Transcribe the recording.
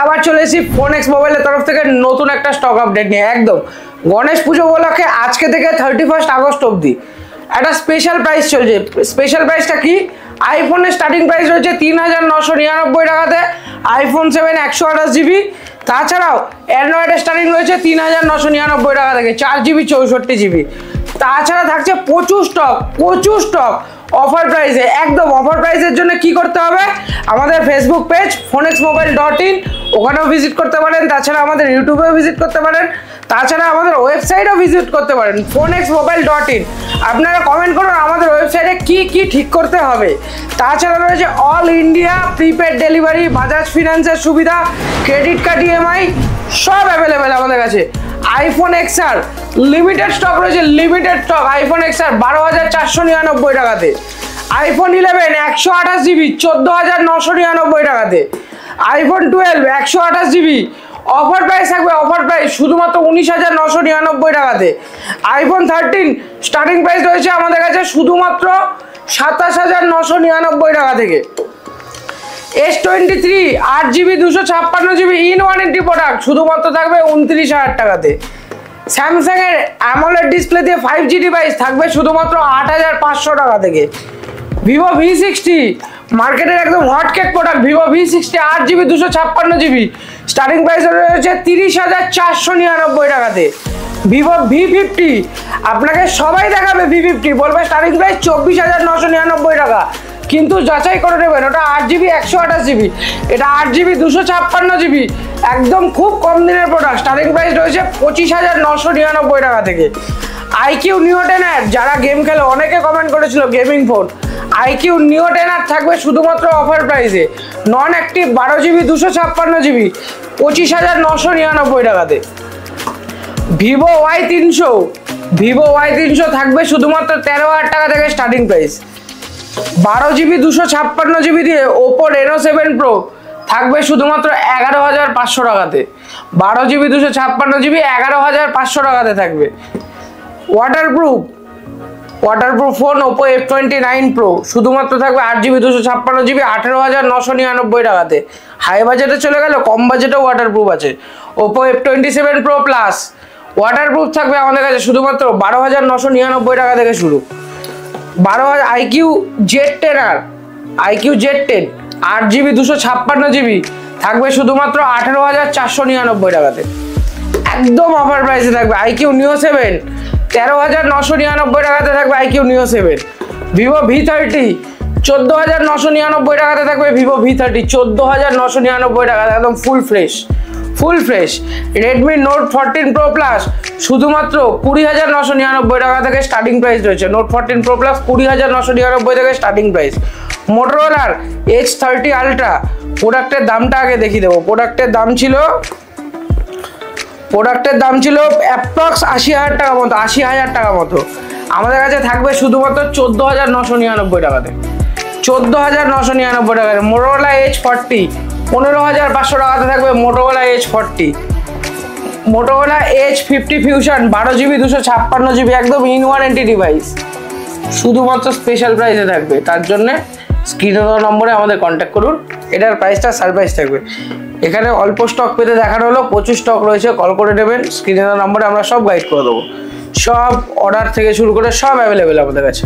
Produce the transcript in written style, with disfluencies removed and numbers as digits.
আবার চলে এসেছি ফোনেক্স মোবাইলের তরফ থেকে নতুন একটা স্টক আপডেট নিয়ে। একদম গণেশ পুজো উপলক্ষে আজকে থেকে 31 আগস্ট অবধি একটা স্পেশাল প্রাইস চলছে। স্পেশাল প্রাইসটা কি? আইফোনের স্টার্টিং প্রাইস রয়েছে 3999 টাকাতে, আইফোন 7 128GB। তাছাড়াও অ্যান্ড্রয়েডের স্টার্টিং রয়েছে 3999 টাকা থেকে, 4GB 64GB। তাছাড়া থাকছে প্রচুর স্টক অফার প্রাইসে। একদম অফার প্রাইসের জন্য কি করতে হবে? আমাদের ফেসবুক পেজ phonexmobile.in, ওখানেও ভিজিট করতে পারেন। তাছাড়া আমাদের ইউটিউবেও ভিজিট করতে পারেন। তাছাড়া আমাদের ওয়েবসাইটও ভিজিট করতে পারেন phonexmobile.in। আপনারা কমেন্ট করুন আমাদের ওয়েবসাইটে কি কি ঠিক করতে হবে। তাছাড়া রয়েছে all India prepaid delivery, Bajaj ফিনান্সের সুবিধা, ক্রেডিট কার্ড ইএমআই সব অ্যাভেলেবেল আমাদের কাছে। আইফোন এক্সআর লিমিটেড স্টক রয়েছে, লিমিটেড স্টক। আইফোন এক্সআর 12,499 টাকাতে, আইফোন 11 128GB 14,999 টাকাতে, আইফোন 12 128GB অফার প্রাইস থাকবে, অফার প্রাইস শুধুমাত্র 19,999 টাকাতে। আইফোন 13 স্টার্টিং প্রাইস রয়েছে আমাদের কাছে শুধুমাত্র 27,999 টাকা থেকে। S23 8GB 256GB in warranty product শুধুমাত্র থাকবে 29,000 টাকাতে। স্যামসাং এর অ্যামোলেড ডিসপ্লে দিয়ে 5G ডিভাইস থাকবে শুধুমাত্র 8,500 টাকা থেকে। ভিভো V60 মার্কেটের একদম hotcake product, Vivo V60 8GB 256GB starting price রয়েছে 30,499 টাকাতে। ভিভো V50 আপনাকে সবাই দেখাবে, V50 বলবে স্টার্টিং প্রাইস 24,999 টাকা, কিন্তু যাচাই করে নেবেন ওটা 8GB 128GB, এটা 8GB 256GB। একদম খুব কম দিনের প্রোডাক্ট, স্টার্টিং প্রাইস রয়েছে 25,999 টাকা থেকে। আইকিউ নিও 10 যারা গেম খেলে অনেকে কমেন্ট করেছিল গেমিং ফোন, আইকিউ নিও 10 থাকবে শুধুমাত্র অফার প্রাইসে নন অ্যাক্টিভ 12GB 256GB 25,999 টাকাতে। ভিভো Y300 থাকবে শুধুমাত্র 13,000 টাকা থেকে স্টার্টিং প্রাইস। 12GB 256GB দিয়ে ওপো রেনো 7 প্রো থাকবে শুধুমাত্র 11,500 টাকাতে। 12GB 256GB 11,500 টাকাতে থাকবে। Waterproof phone Oppo F29 pro শুধুমাত্র থাকবে 8GB 256GB 18,999 টাকাতে। হাই বাজেটে চলে গেল, কম বাজেটেও ওয়াটারপ্রুফ আছে। Oppo F27 pro plus waterproof থাকবে আমাদের কাছে শুধুমাত্র 12,999 টাকা থেকে শুরু। 12,000 আইকিউ Z10 8GB 256GB থাকবে শুধুমাত্র 18,499 টাকাতে। একদম অফার প্রাইসে থাকবে। আইকিউ নিও 7 13,999 টাকাতে থাকবে আইকিউ নিও 7। ভিভো V30 14,999 টাকাতে থাকবে। ভিভো V30 14,999 টাকা, একদম full fresh. Redmi note 14 pro plus শুধুমাত্র 20,999 টাকা থেকে স্টার্টিং প্রাইস রয়েছে। নোট 14 প্রো প্লাস 20,999 থেকে স্টার্টিং প্রাইস। মোটরোলার H30 আলট্রা প্রোডাক্টের দামটা আগে দেখিয়ে দেবো। প্রোডাক্টের দাম ছিল অ্যাপ্রক্স 80,000 টাকা মতো, 80,000 টাকা মতো। আমাদের কাছে থাকবে শুধুমাত্র 14,999 টাকাতে, 14,999 টাকাতে। মোটরোলা H40 15,500 টাকাতে থাকবে Motorola H40। Motorola H50 fusion 12GB 256GB একদম ইন ওয়ারেন্টি ডিভাইস শুধুমাত্র স্পেশাল প্রাইসে থাকবে। তার জন্য স্ক্রিনে দেওয়া নম্বরে আমাদের কন্ট্যাক্ট করুন। এটার প্রাইসটা সারপ্রাইজ থাকবে। এখানে অল্প স্টক পেতে দেখানো হলো, প্রচুর স্টক রয়েছে, কল করে নেবেন। স্ক্রিনে দেওয়া নম্বরে আমরা সব গাইড করে দেবো। সব অর্ডার থেকে শুরু করে সব অ্যাভেলেবেল আমাদের কাছে।